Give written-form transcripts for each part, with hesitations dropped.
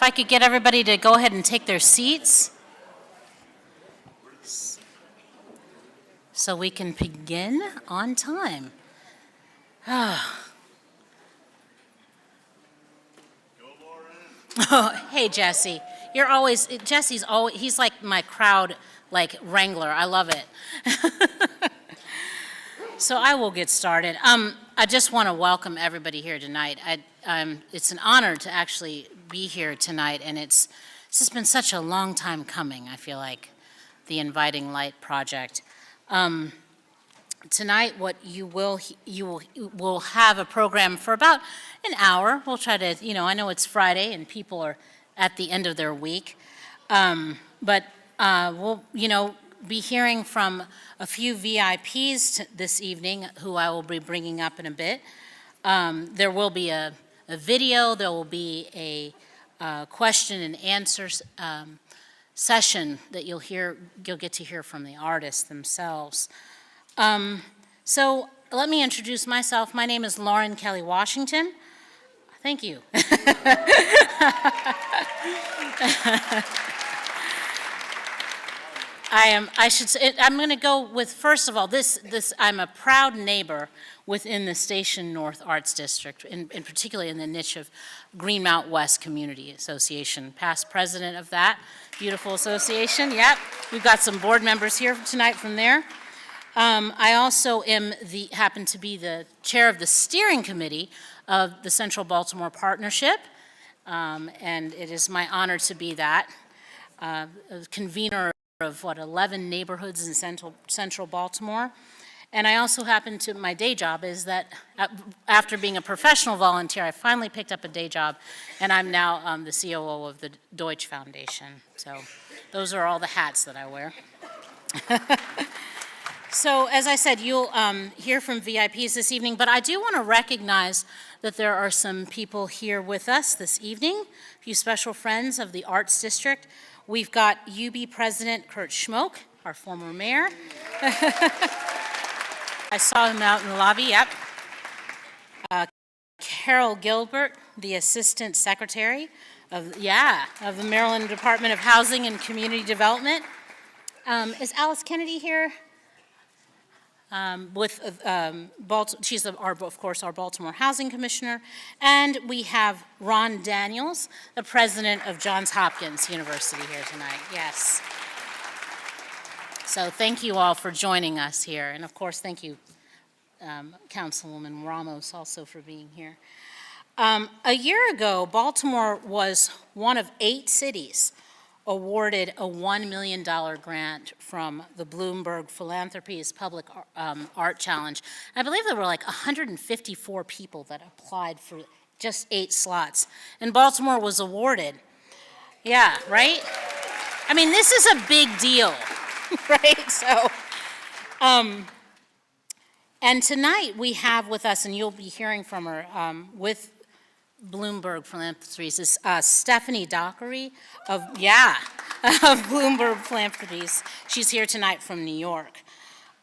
I could get everybody to go ahead and take their seats so we can begin on time. Oh, hey, Jesse. He's like my crowd, like, wrangler. I love it. So I will get started. I just want to welcome everybody here tonight. It's an honor to actually be here tonight, and it's just been such a long time coming, I feel like, the Inviting Light project. Tonight, what you will have a program for about an hour. We'll try to, I know it's Friday and people are at the end of their week, but we'll, be hearing from a few VIPs this evening who I will be bringing up in a bit. There will be a video, there will be a question and answer session that you'll get to hear from the artists themselves. So let me introduce myself. My name is Lauren Kelly Washington. Thank you. I'm going to go with, first of all, I'm a proud neighbor within the Station North Arts District, and particularly in the niche of Greenmount West Community Association, past president of that beautiful association. Yep, we've got some board members here tonight from there. I also happen to be the chair of the steering committee of the Central Baltimore Partnership, and it is my honor to be that, convener of 11 neighborhoods in central Baltimore. And I also my day job is that after being a professional volunteer, I finally picked up a day job, and I'm now the COO of the Deutsch Foundation. So those are all the hats that I wear. So as I said, you'll hear from VIPs this evening, but I do want to recognize that there are some people here with us this evening, a few special friends of the Arts District. We've got UB President Kurt Schmoke, our former mayor. I saw him out in the lobby, yep. Carol Gilbert, the Assistant Secretary of the Maryland Department of Housing and Community Development. Is Alice Kennedy here? She's of course our Baltimore Housing Commissioner, and we have Ron Daniels, the president of Johns Hopkins University here tonight. Yes. So thank you all for joining us here, and of course thank you, Councilwoman Ramos, also for being here. A year ago, Baltimore was one of 8 cities awarded a $1 million grant from the Bloomberg Philanthropies Public Art Challenge. I believe there were like 154 people that applied for just 8 slots, and Baltimore was awarded. Yeah, right? I mean, this is a big deal, right? So, and tonight we have with us, and you'll be hearing from her, with Bloomberg Philanthropies is Stephanie Dockery of Bloomberg Philanthropies. She's here tonight from New York.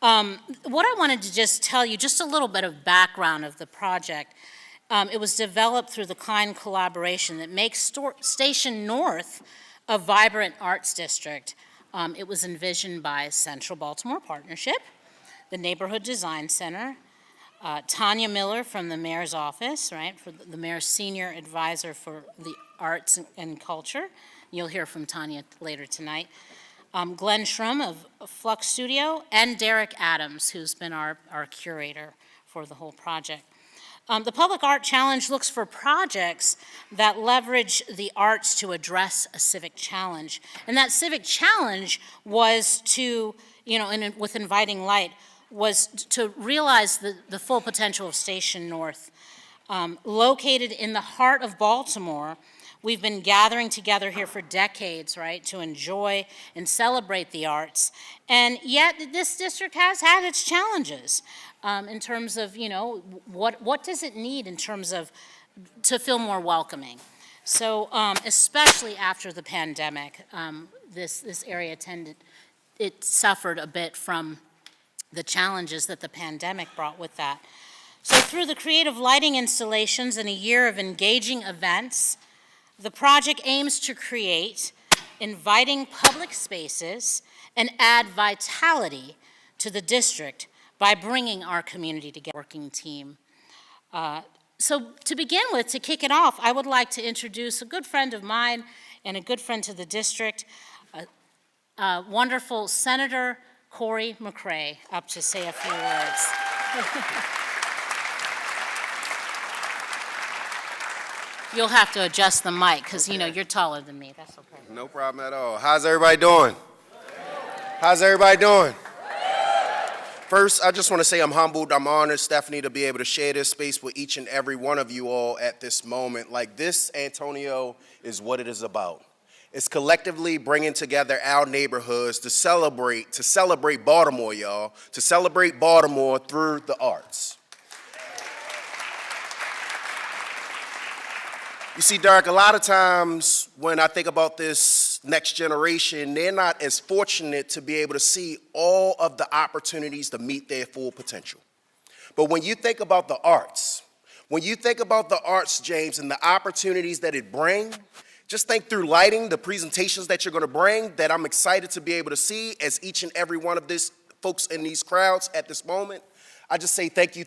What I wanted to just tell you, just a little bit of background of the project. It was developed through the Klein collaboration that makes Station North a vibrant arts district. It was envisioned by Central Baltimore Partnership, the Neighborhood Design Center, Tanya Miller from the mayor's office, right, for the mayor's senior advisor for the arts and culture. You'll hear from Tanya later tonight. Glenn Schrum of Flux Studio, and Derrick Adams, who's been our curator for the whole project. The Public Art Challenge looks for projects that leverage the arts to address a civic challenge. And that civic challenge was to, with Inviting Light, was to realize the full potential of Station North. Located in the heart of Baltimore, we've been gathering together here for decades, right, to enjoy and celebrate the arts. And yet this district has had its challenges in terms of, what does it need in terms of to feel more welcoming? So especially after the pandemic, this area suffered a bit from the challenges that the pandemic brought with that. So through the creative lighting installations and a year of engaging events, The project aims to create inviting public spaces and add vitality to the district by bringing our community together. Working team. So to begin with, to kick it off, I would like to introduce a good friend of mine and a good friend to the district, wonderful Senator Corey McCray, up to say a few words. You'll have to adjust the mic because, you know, you're taller than me. That's okay. No problem at all. How's everybody doing? How's everybody doing? First, I just want to say I'm humbled, I'm honored, Stephanie, to be able to share this space with each and every one of you all at this moment. Like this, Antonio, is what it is about. It's collectively bringing together our neighborhoods to celebrate Baltimore, y'all, to celebrate Baltimore through the arts. You see, Derrick, a lot of times when I think about this next generation, they're not as fortunate to be able to see all of the opportunities to meet their full potential. But when you think about the arts, James, and the opportunities that it brings, just think through lighting, the presentations that you're going to bring, that I'm excited to be able to see as each and every one of these folks in these crowds at this moment. I just say thank you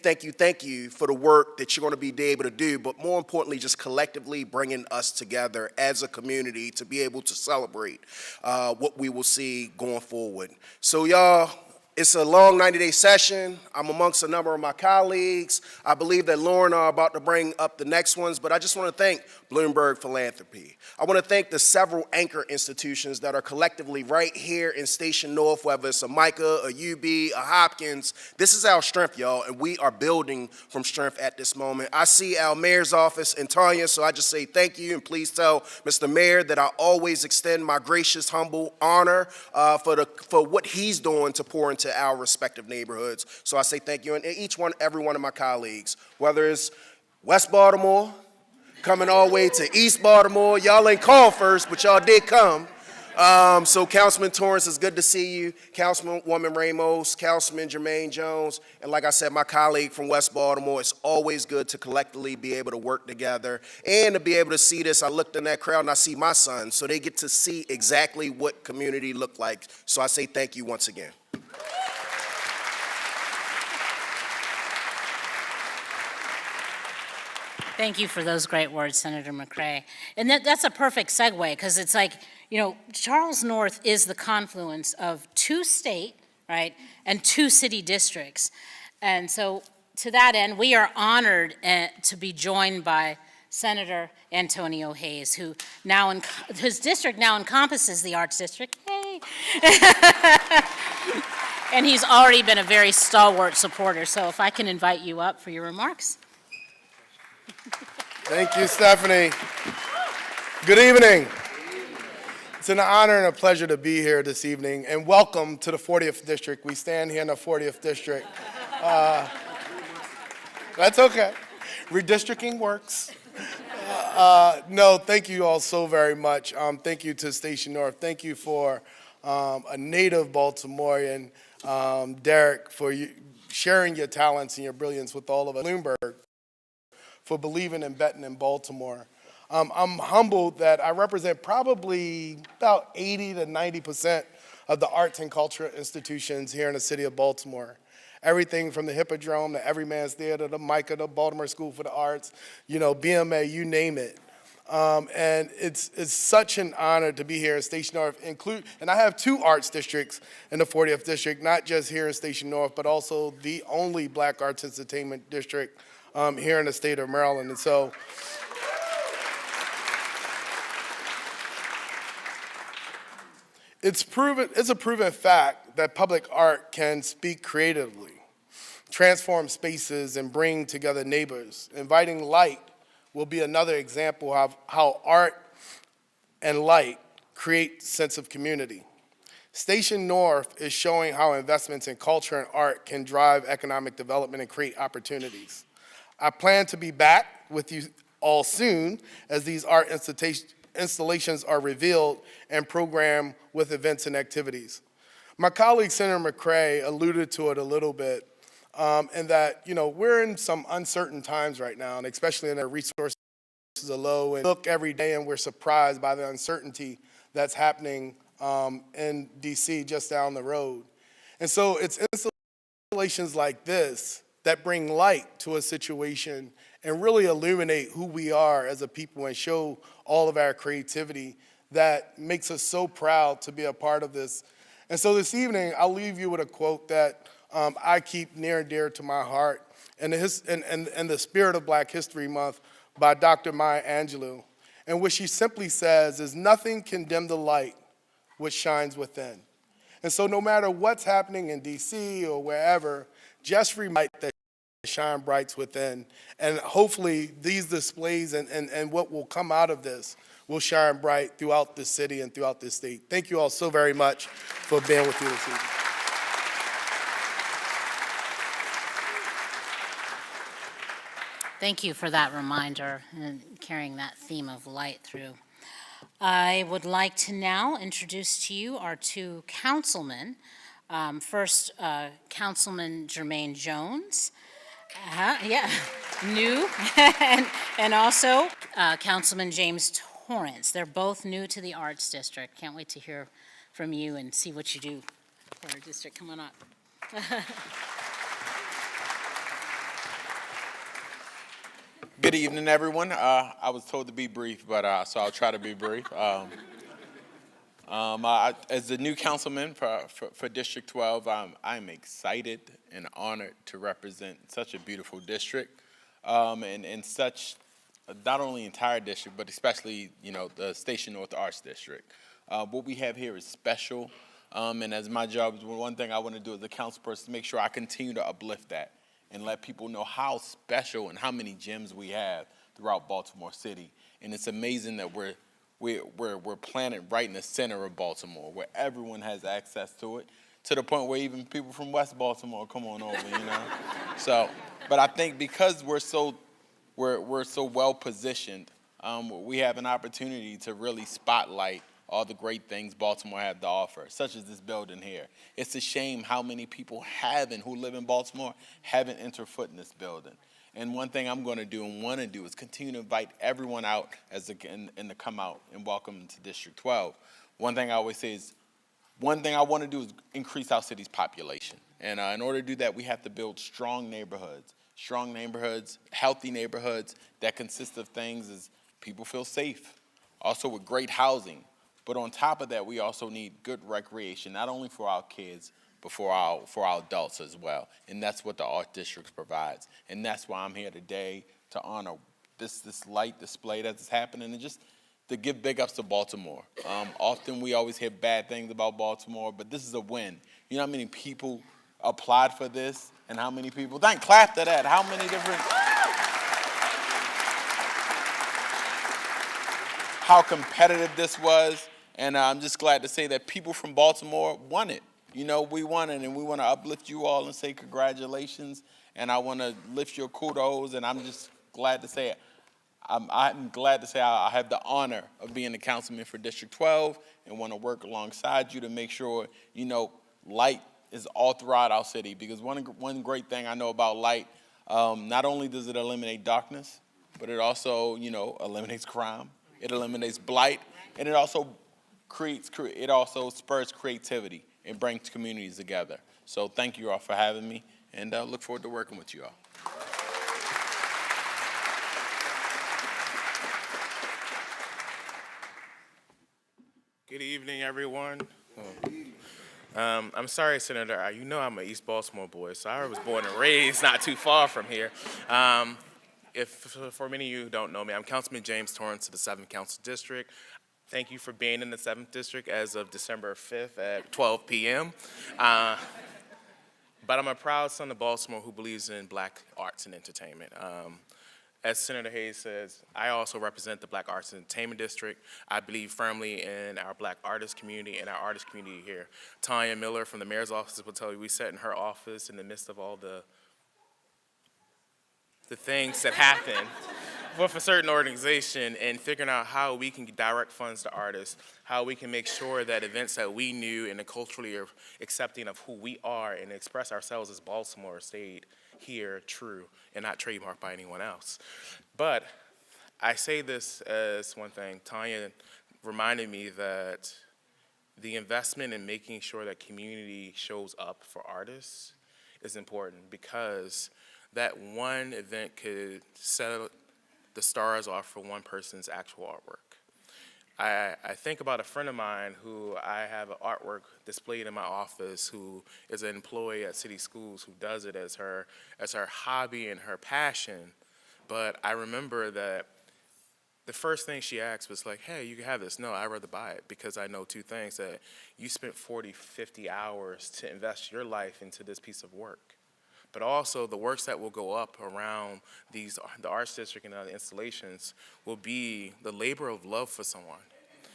for the work that you're going to be able to do, but more importantly, just collectively bringing us together as a community to be able to celebrate what we will see going forward. So y'all, it's a long 90-day session. I'm amongst a number of my colleagues. I believe that Lauren are about to bring up the next ones, but I just want to thank Bloomberg Philanthropy. I want to thank the several anchor institutions that are collectively right here in Station North, whether it's a Micah, a UB, a Hopkins. This is our strength, y'all, and we are building from strength at this moment. I see our mayor's office in Tanya, so I just say thank you, and please tell Mr. Mayor that I always extend my gracious, humble honor for what he's doing to pour into our respective neighborhoods. So I say thank you, and every one of my colleagues, whether it's West Baltimore, coming all the way to East Baltimore. Y'all ain't called first, but y'all did come. So Councilman Torrance, it's good to see you. Councilwoman Ramos, Councilman Jermaine Jones, and like I said, my colleague from West Baltimore. It's always good to collectively be able to work together and to be able to see this. I looked in that crowd and I see my sons, so they get to see exactly what community look like. So I say thank you once again. Thank you for those great words, Senator McCray. And that's a perfect segue, because it's like, you know, Charles North is the confluence of 2 state, right, and 2 city districts. And so to that end, we are honored to be joined by Senator Antonio Hayes, who now, his district now encompasses the Arts District. Hey! And he's already been a very stalwart supporter. So if I can invite you up for your remarks. Thank you, Stephanie. Good evening. It's an honor and a pleasure to be here this evening, and welcome to the 40th District. We stand here in the 40th District. That's okay. Redistricting works. No, thank you all so very much. Thank you to Station North. Thank you for a native Baltimorean, Derrick, for sharing your talents and your brilliance with all of us. Bloomberg, for believing and betting in Baltimore. I'm humbled that I represent probably about 80 to 90% of the arts and cultural institutions here in the city of Baltimore. Everything from the Hippodrome, the Everyman's Theater, the Micah, the Baltimore School for the Arts, you know, BMA, you name it. And it's such an honor to be here in Station North, and I have 2 arts districts in the 40th District, not just here in Station North, but also the only Black Arts Entertainment District here in the state of Maryland. And so it's a proven fact that public art can speak creatively, transform spaces, and bring together neighbors. Inviting light will be another example of how art and light create sense of community. Station North is showing how investments in culture and art can drive economic development and create opportunities. I plan to be back with you all soon as these art installations are revealed and programmed with events and activities. My colleague, Senator McCray, alluded to it a little bit, in that, you know, we're in some uncertain times right now, and especially in the resource is a low, and look every day and we're surprised by the uncertainty that's happening in DC just down the road. And so it's installations like this that bring light to a situation and really illuminate who we are as a people and show all of our creativity that makes us so proud to be a part of this. And so this evening, I'll leave you with a quote that I keep near and dear to my heart, and the spirit of Black History Month by Dr. Maya Angelou. And what she simply says is, nothing can dim the light which shines within. And so no matter what's happening in DC or wherever, just remember that shine bright within. And hopefully these displays and what will come out of this will shine bright throughout the city and throughout this state. Thank you all so very much for being with me this evening. Thank you for that reminder and carrying that theme of light through. I would like to now introduce to you our two councilmen. First, Councilman Jermaine Jones, new, and also Councilman James Torrance. They're both new to the Arts District. Can't wait to hear from you and see what you do for our district coming up. Good evening, everyone. I was told to be brief, but so I'll try to be brief. As the new councilman for District 12, I'm excited and honored to represent such a beautiful district, and such not only entire district, but especially the Station North Arts District. What we have here is special, and as my job, one thing I want to do as a council person is make sure I continue to uplift that and let people know how special and how many gems we have throughout Baltimore City. And it's amazing that we're planted right in the center of Baltimore, where everyone has access to it, to the point where even people from West Baltimore come on over, So, but I think because we're so well positioned, we have an opportunity to really spotlight all the great things Baltimore have to offer, such as this building here. It's a shame how many people who live in Baltimore haven't entered foot in this building. And one thing I'm going to do and want to do is continue to invite everyone out and to come out and welcome them to District 12. One thing I always say is, one thing I want to do is increase our city's population. And in order to do that, we have to build strong neighborhoods, healthy neighborhoods that consist of things as people feel safe, also with great housing. But on top of that, we also need good recreation, not only for our kids, but for our adults as well. And that's what the Art District provides. And that's why I'm here today, to honor this light display that's happening, and just to give big ups to Baltimore. Often we always hear bad things about Baltimore, but this is a win. You know how many people applied for this, and how many people, clap to that, how many different, how competitive this was. And I'm just glad to say that people from Baltimore won it. We won it, and we want to uplift you all and say congratulations. And I want to lift your kudos, and I'm just glad to say I'm glad to say I have the honor of being the councilman for District 12 and want to work alongside you to make sure, light is all throughout our city. Because one great thing I know about light, not only does it eliminate darkness, but it also, eliminates crime. It eliminates blight, and it also spurs creativity and brings communities together. So thank you all for having me, and I look forward to working with you all. Good evening, everyone. I'm sorry, Senator. I'm an East Baltimore boy, so I was born and raised not too far from here. For many of you who don't know me, I'm Councilman James Torrance of the 7th Council District. Thank you for being in the 7th District as of December 5th at 12 p.m. But I'm a proud son of Baltimore who believes in Black arts and entertainment. As Senator Hayes says, I also represent the Black Arts and Entertainment District. I believe firmly in our Black artist community and our artist community here. Tanya Miller from the mayor's office will tell you we sat in her office in the midst of all the things that happen with a certain organization, and figuring out how we can direct funds to artists, how we can make sure that events that we knew and culturally are accepting of who we are and express ourselves as Baltimore stayed here true and not trademarked by anyone else. But I say this as one thing. Tanya reminded me that the investment in making sure that community shows up for artists is important, because that one event could set the stars off for one person's actual artwork. I think about a friend of mine who I have an artwork displayed in my office, who is an employee at City Schools, who does it as her hobby and her passion. But I remember that the first thing she asked was like, hey, you can have this. No, I'd rather buy it, because I know two things: that you spent 40, 50 hours to invest your life into this piece of work, but also the works that will go up around the Arts District and other installations will be the labor of love for someone.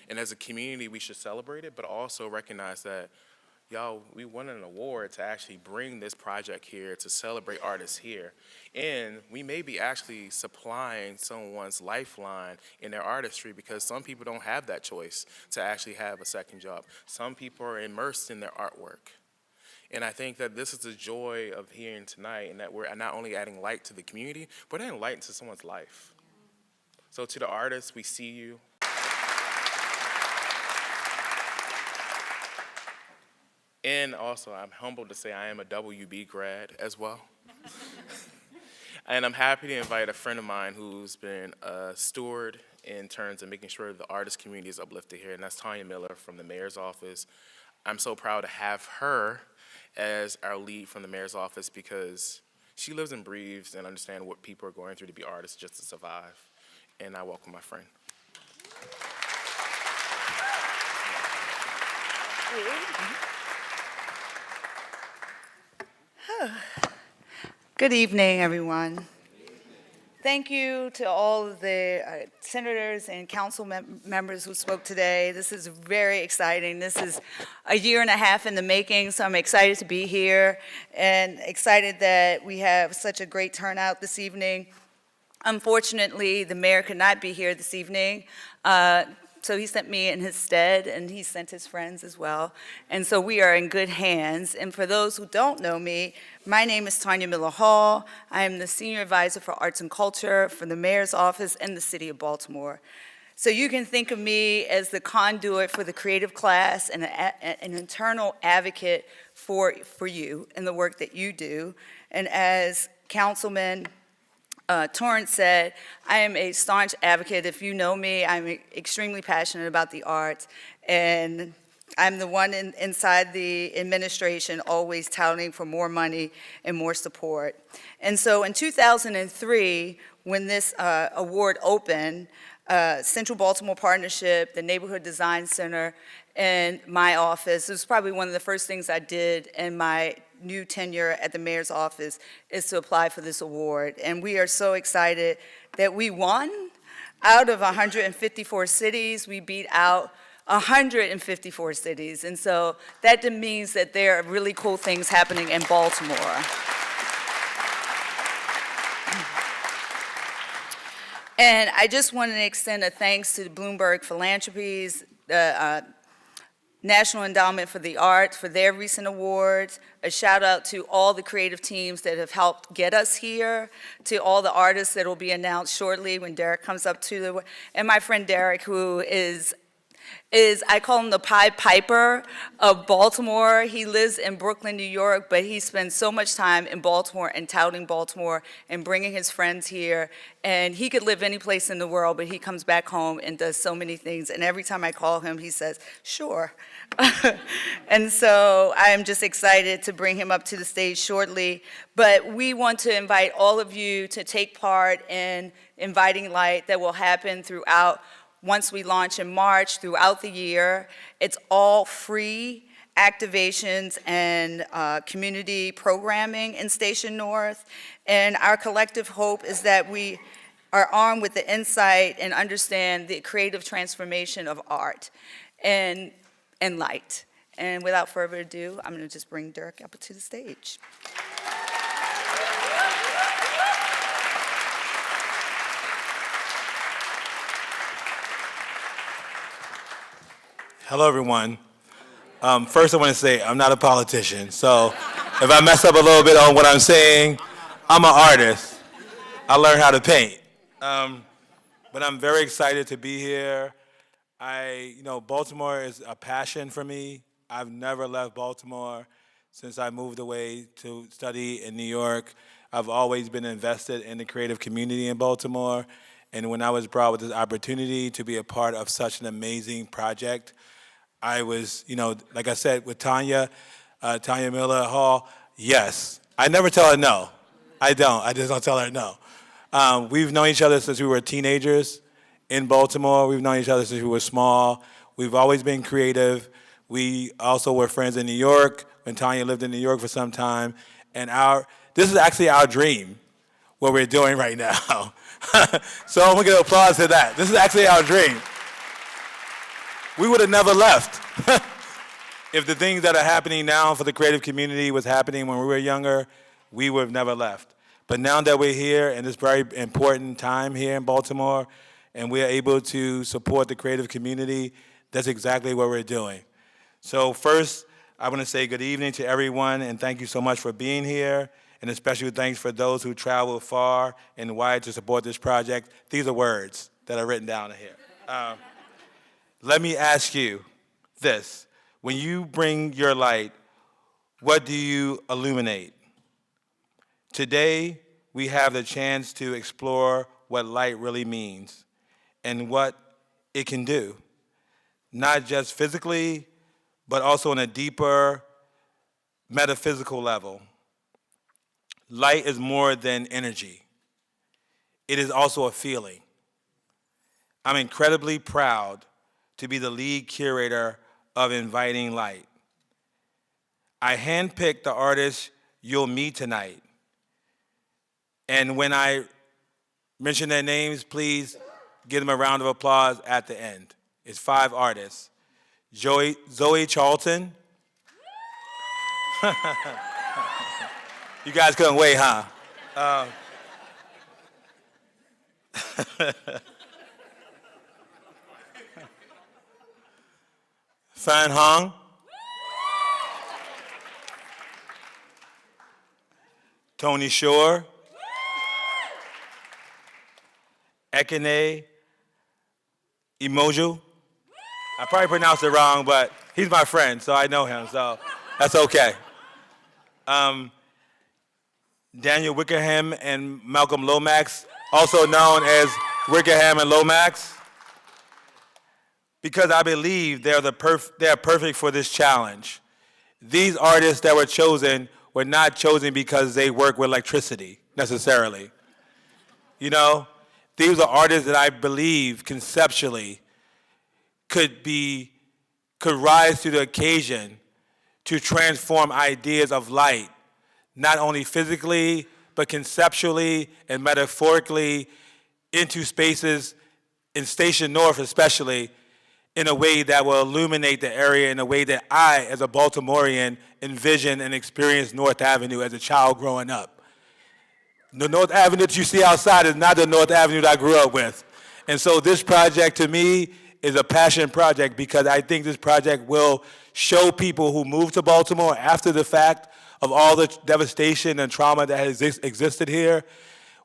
And as a community, we should celebrate it, but also recognize that, y'all, we won an award to actually bring this project here, to celebrate artists here. And we may be actually supplying someone's lifeline in their artistry, because some people don't have that choice to actually have a second job. Some people are immersed in their artwork. And I think that this is the joy of hearing tonight, and that we're not only adding light to the community, but adding light into someone's life. So to the artists, we see you. And also, I'm humbled to say I am a WB grad as well. And I'm happy to invite a friend of mine who's been a steward in terms of making sure the artist community is uplifted here, and that's Tanya Miller from the mayor's office. I'm so proud to have her as our lead from the mayor's office, because she lives and breathes and understands what people are going through to be artists just to survive. And I welcome my friend. Good evening, everyone. Thank you to all of the senators and council members who spoke today. This is very exciting. This is a year and a half in the making, so I'm excited to be here and excited that we have such a great turnout this evening. Unfortunately, the mayor could not be here this evening, so he sent me in his stead, and he sent his friends as well. And so we are in good hands. And for those who don't know me, my name is Tanya Miller Hall. I am the Senior Advisor for Arts and Culture for the Mayor's Office in the City of Baltimore. So you can think of me as the conduit for the creative class and an internal advocate for you and the work that you do. And as Councilman Torrance said, I am a staunch advocate. If you know me, I'm extremely passionate about the arts, and I'm the one inside the administration always touting for more money and more support. And so in 2003, when this award opened, Central Baltimore Partnership, the Neighborhood Design Center, and my office, it was probably one of the first things I did in my new tenure at the mayor's office, is to apply for this award. And we are so excited that we won. Out of 154 cities, we beat out 154 cities. And so that means that there are really cool things happening in Baltimore. And I just wanted to extend a thanks to the Bloomberg Philanthropies, the National Endowment for the Arts for their recent awards, a shout out to all the creative teams that have helped get us here, to all the artists that will be announced shortly when Derrick comes up to the, and my friend Derrick, who is I call him the Pied Piper of Baltimore. He lives in Brooklyn, New York, but he spends so much time in Baltimore and touting Baltimore and bringing his friends here. And he could live any place in the world, but he comes back home and does so many things. And every time I call him, he says, sure. And so I'm just excited to bring him up to the stage shortly. But we want to invite all of you to take part in Inviting Light that will happen throughout. Once we launch in March, throughout the year. It's all free activations and community programming in Station North. And our collective hope is that we are armed with the insight and understand the creative transformation of art and light. And without further ado, I'm going to just bring Derrick up to the stage. Hello, everyone. First, I want to say I'm not a politician, so if I mess up a little bit on what I'm saying, I'm an artist. I learned how to paint. but I'm very excited to be here. Baltimore is a passion for me. I've never left Baltimore since I moved away to study in New York. I've always been invested in the creative community in Baltimore. And when I was brought with this opportunity to be a part of such an amazing project, I was, like I said, with Tanya Miller Hall, yes. I never tell her no. I don't. I just don't tell her no. We've known each other since we were teenagers in Baltimore. We've known each other since we were small. We've always been creative. We also were friends in New York when Tanya lived in New York for some time. And this is actually our dream, what we're doing right now. So I'm gonna give applause to that. This is actually our dream. We would have never left. If the things that are happening now for the creative community was happening when we were younger, we would have never left. But now that we're here in this very important time here in Baltimore, and we are able to support the creative community, that's exactly what we're doing. So first, I want to say good evening to everyone, and thank you so much for being here, and especially thanks for those who traveled far and wide to support this project. These are words that are written down here. Let me ask you this. When you bring your light, what do you illuminate? Today, we have the chance to explore what light really means and what it can do, not just physically, but also on a deeper metaphysical level. Light is more than energy. It is also a feeling. I'm incredibly proud to be the lead curator of Inviting Light. I handpicked the artists you'll meet tonight. And when I mention their names, please give them a round of applause at the end. It's 5 artists. Zoe Charlton. You guys couldn't wait, huh? Fan Hong. Tony Shore. Ekene Imoju. I probably pronounced it wrong, but he's my friend, so I know him, so that's okay. Daniel Wickerham and Malcolm Lomax, also known as Wickerham and Lomax, because I believe they are perfect for this challenge. These artists that were chosen were not chosen because they work with electricity, necessarily. These are artists that I believe conceptually could rise to the occasion to transform ideas of light, not only physically, but conceptually and metaphorically into spaces in Station North especially, in a way that will illuminate the area in a way that I, as a Baltimorean, envisioned and experienced North Avenue as a child growing up. The North Avenue that you see outside is not the North Avenue that I grew up with. And so this project, to me, is a passion project because I think this project will show people who moved to Baltimore after the fact of all the devastation and trauma that has existed here,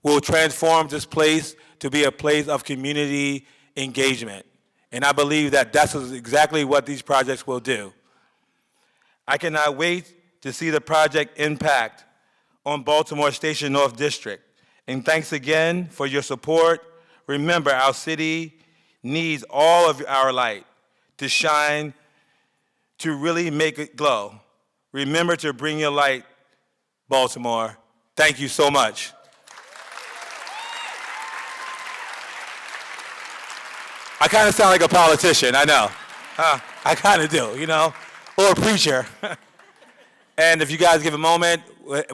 will transform this place to be a place of community engagement. And I believe that that's exactly what these projects will do. I cannot wait to see the project impact on Baltimore Station North District. And thanks again for your support. Remember, our city needs all of our light to shine, to really make it glow. Remember to bring your light, Baltimore. Thank you so much. I kind of sound like a politician, I know. I kind of do, or a preacher. And if you guys give a moment,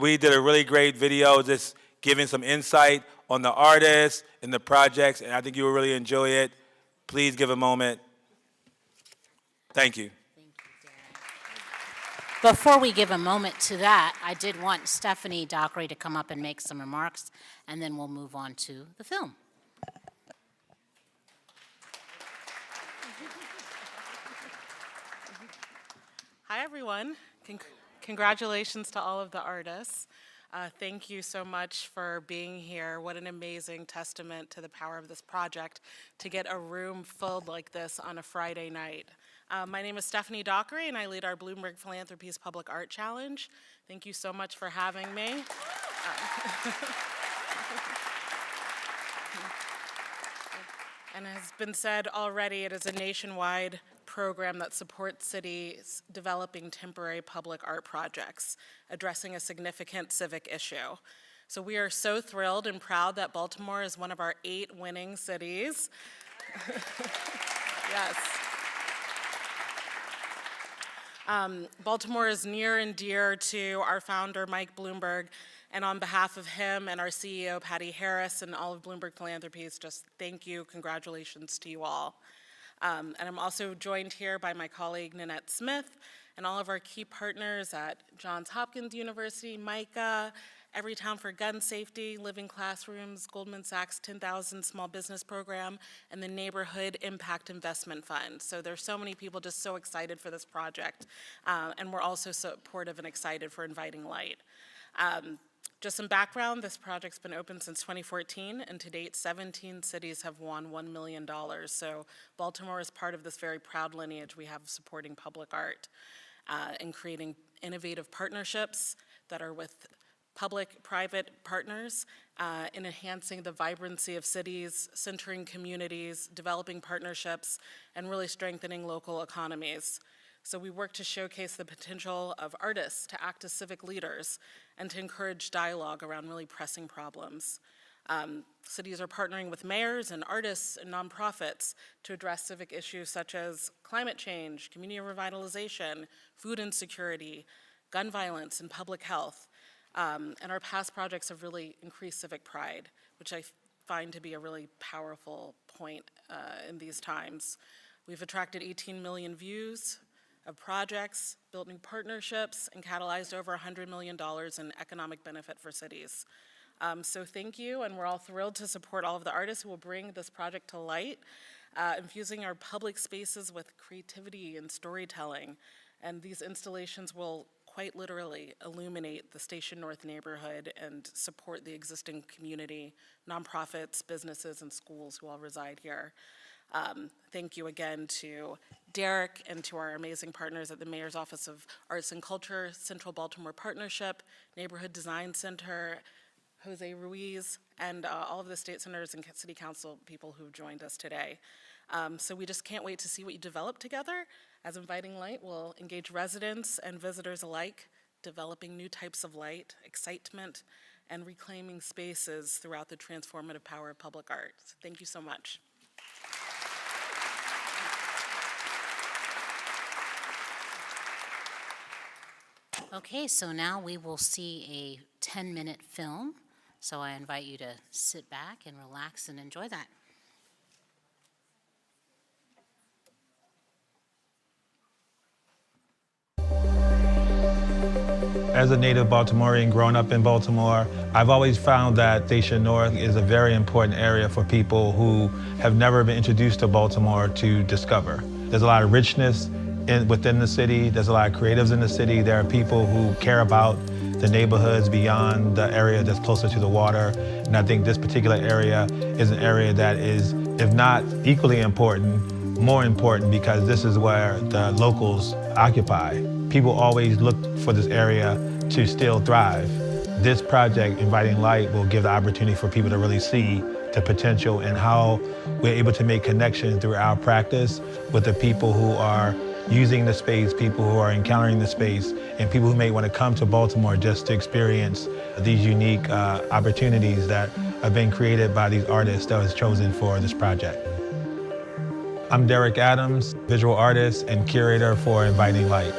we did a really great video just giving some insight on the artists and the projects, and I think you will really enjoy it. Please give a moment. Thank you. Thank you, Derrick. Before we give a moment to that, I did want Stephanie Dockery to come up and make some remarks, and then we'll move on to the film. Hi, everyone. Congratulations to all of the artists. Thank you so much for being here. What an amazing testament to the power of this project to get a room filled like this on a Friday night. My name is Stephanie Dockery, and I lead our Bloomberg Philanthropies Public Art Challenge. Thank you so much for having me. And as has been said already, it is a nationwide program that supports cities developing temporary public art projects, addressing a significant civic issue. So we are so thrilled and proud that Baltimore is one of our 8 winning cities. Yes. Baltimore is near and dear to our founder, Mike Bloomberg, and on behalf of him and our CEO, Patty Harris, and all of Bloomberg Philanthropies, just thank you, congratulations to you all. And I'm also joined here by my colleague, Nanette Smith, and all of our key partners at Johns Hopkins University, MICA, Everytown for Gun Safety, Living Classrooms, Goldman Sachs 10,000 Small Business Program, and the Neighborhood Impact Investment Fund. So there's so many people just so excited for this project, and we're also supportive and excited for Inviting Light. Just some background, this project's been open since 2014, and to date, 17 cities have won $1 million. So Baltimore is part of this very proud lineage we have supporting public art and creating innovative partnerships that are with public-private partners in enhancing the vibrancy of cities, centering communities, developing partnerships, and really strengthening local economies. So we work to showcase the potential of artists to act as civic leaders and to encourage dialogue around really pressing problems. Cities are partnering with mayors and artists and nonprofits to address civic issues such as climate change, community revitalization, food insecurity, gun violence, and public health. And our past projects have really increased civic pride, which I find to be a really powerful point in these times. We've attracted 18 million views of projects, built new partnerships, and catalyzed over $100 million in economic benefit for cities. So thank you, and we're all thrilled to support all of the artists who will bring this project to light, infusing our public spaces with creativity and storytelling. And these installations will quite literally illuminate the Station North neighborhood and support the existing community, nonprofits, businesses, and schools who all reside here. Thank you again to Derrick and to our amazing partners at the Mayor's Office of Arts and Culture, Central Baltimore Partnership, Neighborhood Design Center, Jose Ruiz, and all of the state senators and city council people who've joined us today. So we just can't wait to see what you develop together. As Inviting Light will engage residents and visitors alike, developing new types of light, excitement, and reclaiming spaces throughout the transformative power of public art. So thank you so much. Okay, so now we will see a 10-minute film. So I invite you to sit back and relax and enjoy that. As a native Baltimorean growing up in Baltimore, I've always found that Station North is a very important area for people who have never been introduced to Baltimore to discover. There's a lot of richness within the city. There's a lot of creatives in the city. There are people who care about the neighborhoods beyond the area that's closer to the water. And I think this particular area is an area that is, if not equally important, more important because this is where the locals occupy. People always look for this area to still thrive. This project, Inviting Light, will give the opportunity for people to really see the potential and how we're able to make connections through our practice with the people who are using the space, people who are encountering the space, and people who may want to come to Baltimore just to experience these unique opportunities that have been created by these artists that was chosen for this project. I'm Derrick Adams, visual artist and curator for Inviting Light.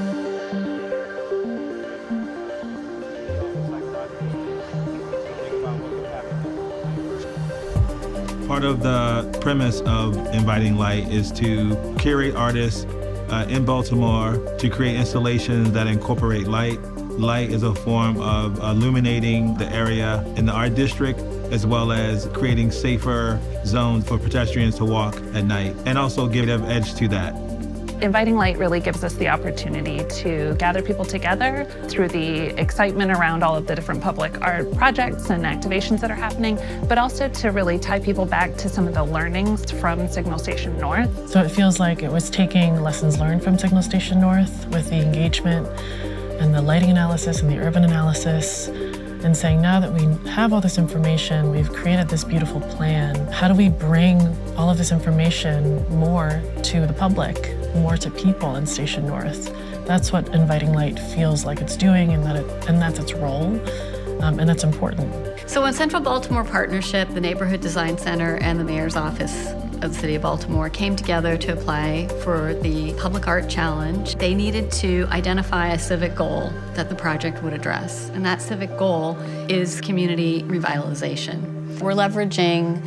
Part of the premise of Inviting Light is to curate artists in Baltimore to create installations that incorporate light. Light is a form of illuminating the area in the art district, as well as creating safer zones for pedestrians to walk at night, and also give an edge to that. Inviting Light really gives us the opportunity to gather people together through the excitement around all of the different public art projects and activations that are happening, but also to really tie people back to some of the learnings from Signal Station North. So it feels like it was taking lessons learned from Signal Station North with the engagement and the lighting analysis and the urban analysis, and saying, now that we have all this information, we've created this beautiful plan, how do we bring all of this information more to the public, more to people in Station North? That's what Inviting Light feels like it's doing, and that's its role, and that's important. So when Central Baltimore Partnership, the Neighborhood Design Center, and the Mayor's Office of the City of Baltimore came together to apply for the Public Art Challenge, they needed to identify a civic goal that the project would address. And that civic goal is community revitalization. We're leveraging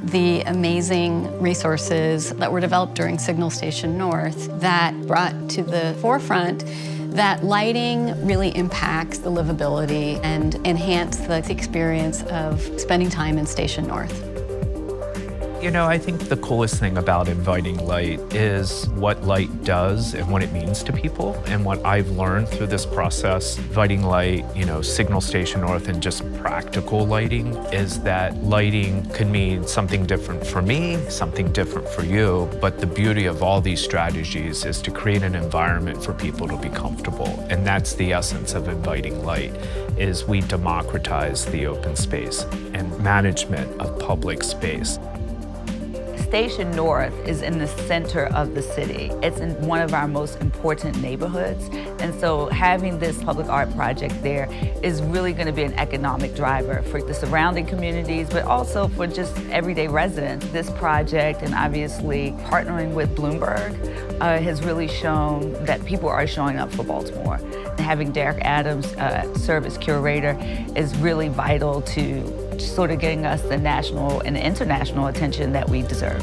the amazing resources that were developed during Signal Station North that brought to the forefront that lighting really impacts the livability and enhance the experience of spending time in Station North. You know, I think the coolest thing about Inviting Light is what light does and what it means to people. And what I've learned through this process, Inviting Light, Signal Station North, and just practical lighting, is that lighting could mean something different for me, something different for you. But the beauty of all these strategies is to create an environment for people to be comfortable. And that's the essence of Inviting Light, is we democratize the open space and management of public space. Station North is in the center of the city. It's in one of our most important neighborhoods. And so having this public art project there is really going to be an economic driver for the surrounding communities, but also for just everyday residents. This project, and obviously partnering with Bloomberg, has really shown that people are showing up for Baltimore. And having Derrick Adams serve as curator is really vital to sort of getting us the national and international attention that we deserve.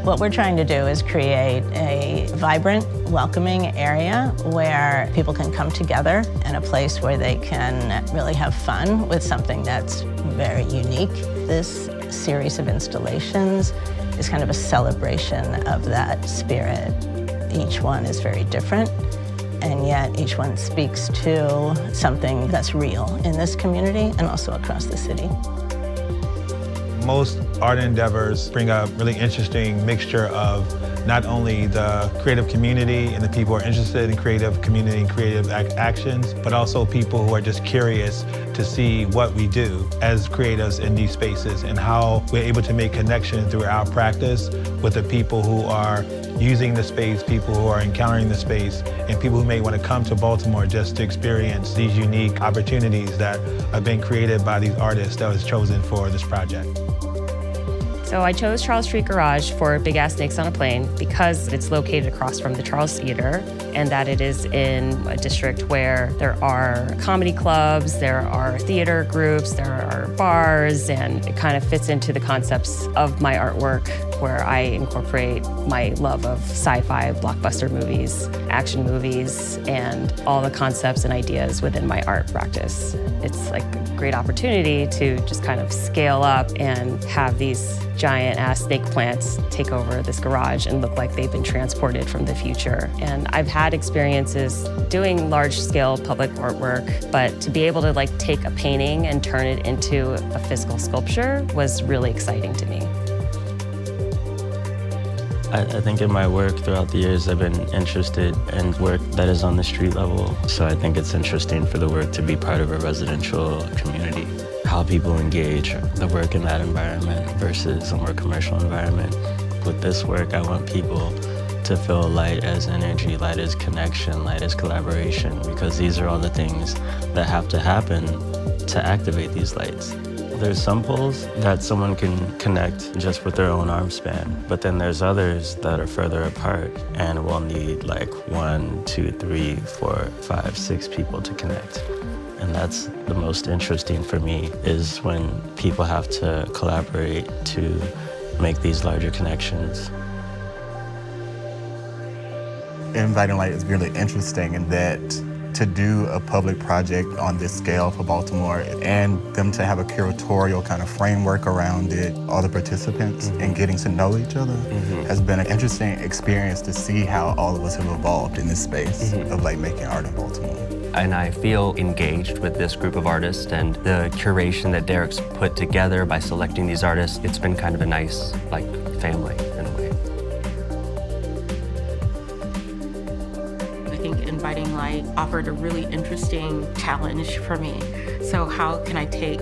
What we're trying to do is create a vibrant, welcoming area where people can come together, and a place where they can really have fun with something that's very unique. This series of installations is kind of a celebration of that spirit. Each one is very different, and yet each one speaks to something that's real in this community and also across the city. Most art endeavors bring a really interesting mixture of not only the creative community and the people who are interested in creative community and creative actions, but also people who are just curious to see what we do as creatives in these spaces and how we're able to make connection through our practice with the people who are using the space, people who are encountering the space, and people who may want to come to Baltimore just to experience these unique opportunities that have been created by these artists that was chosen for this project. So I chose Charles Street Garage for Big Ass Snakes on a Plane because it's located across from the Charles Theater, and that it is in a district where there are comedy clubs, there are theater groups, there are bars, and it kind of fits into the concepts of my artwork, where I incorporate my love of sci-fi blockbuster movies, action movies, and all the concepts and ideas within my art practice. It's like a great opportunity to just kind of scale up and have these giant-ass snake plants take over this garage and look like they've been transported from the future. And I've had experiences doing large-scale public artwork, but to be able to take a painting and turn it into a physical sculpture was really exciting to me. I think in my work throughout the years, I've been interested in work that is on the street level. So I think it's interesting for the work to be part of a residential community. How people engage the work in that environment versus a more commercial environment. With this work, I want people to feel light as energy, light as connection, light as collaboration, because these are all the things that have to happen to activate these lights. There's some poles that someone can connect just with their own arm span, but then there's others that are further apart and will need 1, 2, 3, 4, 5, 6 people to connect. And that's the most interesting for me, is when people have to collaborate to make these larger connections. Inviting Light is really interesting in that to do a public project on this scale for Baltimore and them to have a curatorial kind of framework around it, all the participants and getting to know each other has been an interesting experience to see how all of us have evolved in this space of like making art in Baltimore. And I feel engaged with this group of artists and the curation that Derrick's put together by selecting these artists. It's been kind of a nice, like, family in a way. I think Inviting Light offered a really interesting challenge for me. So how can I take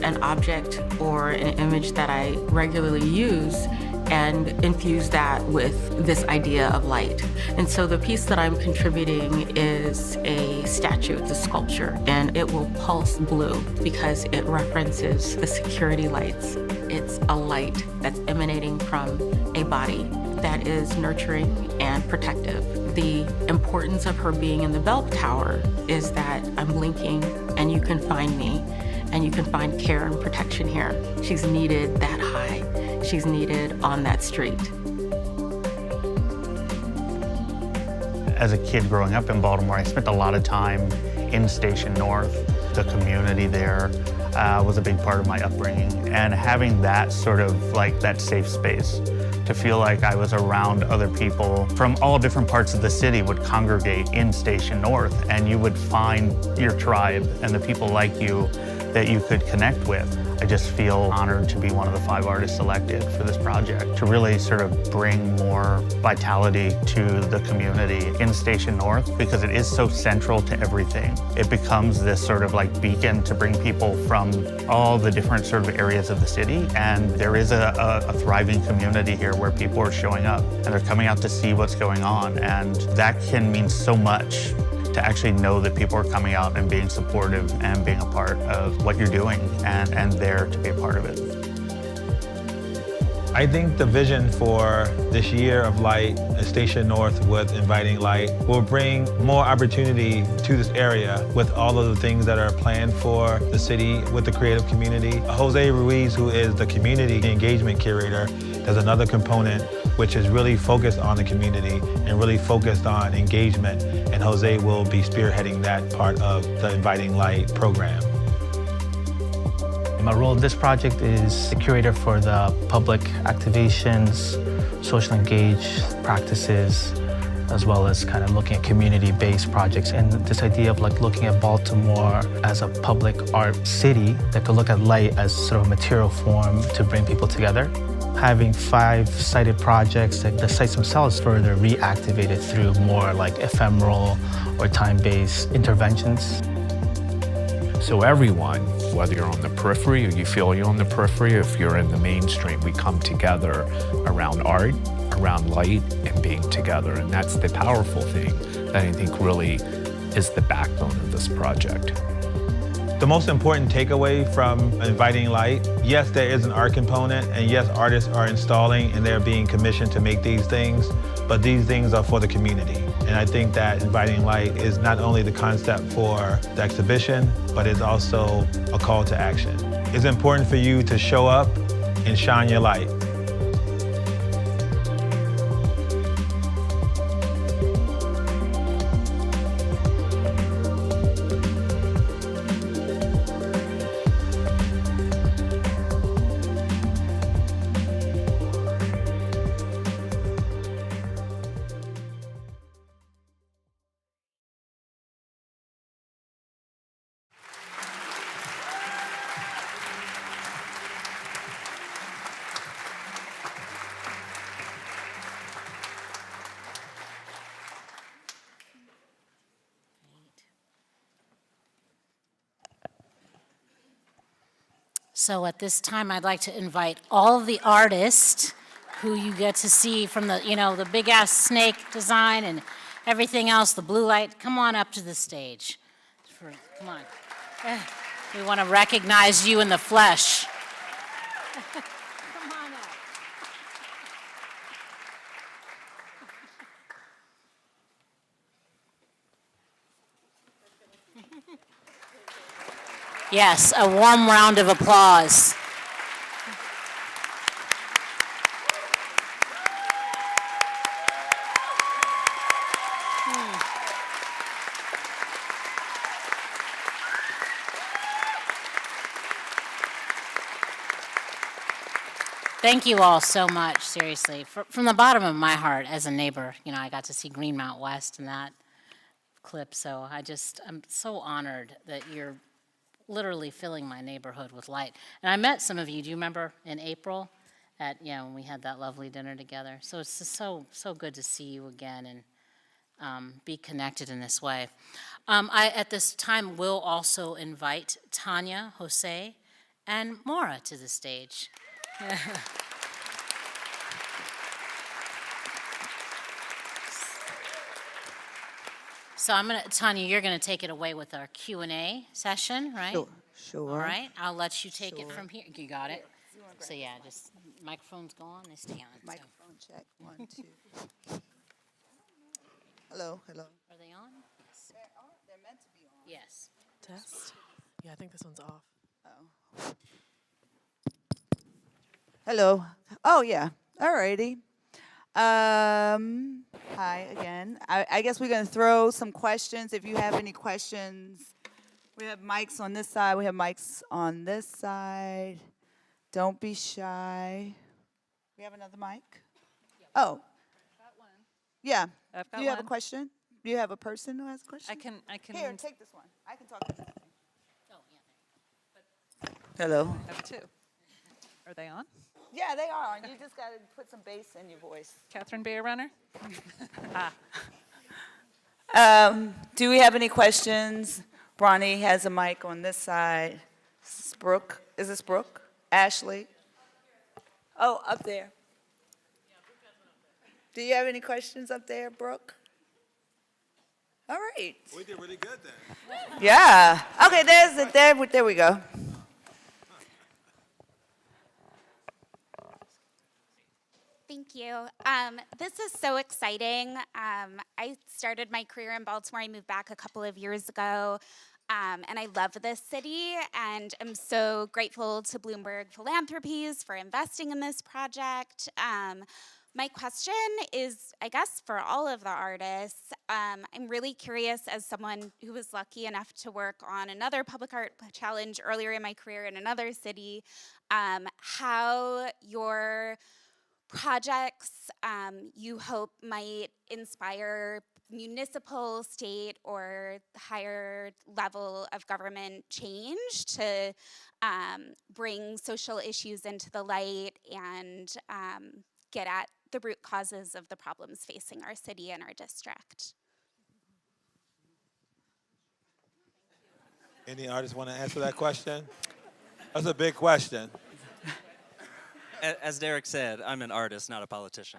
an object or an image that I regularly use and infuse that with this idea of light? And so the piece that I'm contributing is a statue, it's a sculpture, and it will pulse blue because it references the security lights. It's a light that's emanating from a body that is nurturing and protective. The importance of her being in the bell tower is that I'm blinking and you can find me and you can find care and protection here. She's needed that high. She's needed on that street. As a kid growing up in Baltimore, I spent a lot of time in Station North. The community there was a big part of my upbringing. And having that sort of like that safe space to feel like I was around other people from all different parts of the city would congregate in Station North, and you would find your tribe and the people like you that you could connect with. I just feel honored to be one of the 5 artists selected for this project to really sort of bring more vitality to the community in Station North because it is so central to everything. It becomes this sort of like beacon to bring people from all the different sort of areas of the city, and there is a thriving community here where people are showing up and they're coming out to see what's going on, and that can mean so much to actually know that people are coming out and being supportive and being a part of what you're doing and there to be a part of it. I think the vision for this year of light at Station North with Inviting Light will bring more opportunity to this area with all of the things that are planned for the city with the creative community. Jose Ruiz, who is the community engagement curator, does another component which is really focused on the community and really focused on engagement. And Jose will be spearheading that part of the Inviting Light program. My role in this project is the curator for the public activations, social engaged practices, as well as kind of looking at community-based projects. And this idea of like looking at Baltimore as a public art city that could look at light as sort of a material form to bring people together. Having 5 sited projects, that the sites themselves further reactivated through more like ephemeral or time-based interventions. So everyone, whether you're on the periphery or you feel you're on the periphery, if you're in the mainstream, we come together around art, around light, and being together. And that's the powerful thing that I think really is the backbone of this project. The most important takeaway from Inviting Light, yes, there is an art component, and yes, artists are installing and they're being commissioned to make these things, but these things are for the community. And I think that Inviting Light is not only the concept for the exhibition, but it's also a call to action. It's important for you to show up and shine your light. So at this time, I'd like to invite all of the artists who you get to see from the, the big-ass snake design and everything else, the blue light, come on up to the stage. Come on. We want to recognize you in the flesh. Come on up. Yes, a warm round of applause. Thank you all so much, seriously. From the bottom of my heart as a neighbor, I got to see Greenmount West in that clip, so I'm so honored that you're literally filling my neighborhood with light. And I met some of you, do you remember in April when we had that lovely dinner together? So it's just so good to see you again and be connected in this way. I, at this time, will also invite Tanya, Jose, and Maura to the stage. So Tanya, you're gonna take it away with our Q&A session, right? Sure. All right, I'll let you take it from here. You got it? So yeah, just microphones go on, they stay on. so. Microphone check, 1, 2. Hello. Are they on? Yes. They're meant to be on. Yes. Test. Yeah, I think this one's off. Oh. Hello. Oh, yeah. All righty. Hi again. I guess we're going to throw some questions. If you have any questions, we have mics on this side. We have mics on this side. Don't be shy. We have another mic? Oh. Yeah. I've got Do you have a one. question? Do you have a person who has a question? I can. Here, take this one. I can talk to this thing. Hello. I have 2. Are they on? Yeah, they are. You just got to put some bass in your voice. Catherine Beer Runner? Do we have any questions? Bronny has a mic on this side. Is this Brooke? Is this Brooke? Ashley? Oh, up there. Do you have any questions up there, Brooke? All right. We did really good then. Yeah. Okay, there we go. Thank you. This is so exciting. I started my career in Baltimore. I moved back a couple of years ago, and I love this city, and I'm so grateful to Bloomberg Philanthropies for investing in this project. My question is, I guess, for all of the artists. I'm really curious, as someone who was lucky enough to work on another public art challenge earlier in my career in another city, how your projects you hope might inspire municipal, state, or higher level of government change to bring social issues into the light and get at the root causes of the problems facing our city and our district. Any artists want to answer that question? That's a big question. As Derrick said, I'm an artist, not a politician.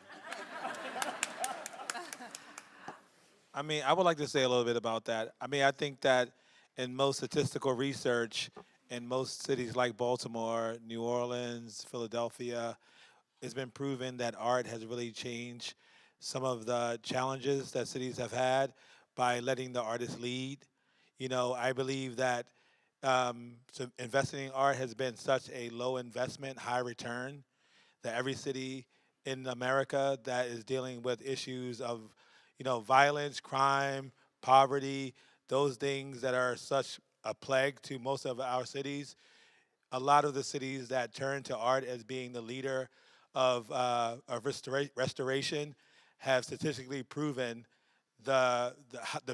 I mean, I would like to say a little bit about that. I mean, I think that in most statistical research in most cities like Baltimore, New Orleans, Philadelphia, it's been proven that art has really changed some of the challenges that cities have had by letting the artists lead. I believe that investing in art has been such a low investment, high return, that every city in America that is dealing with issues of, violence, crime, poverty, those things that are such a plague to most of our cities, a lot of the cities that turn to art as being the leader of restoration have statistically proven the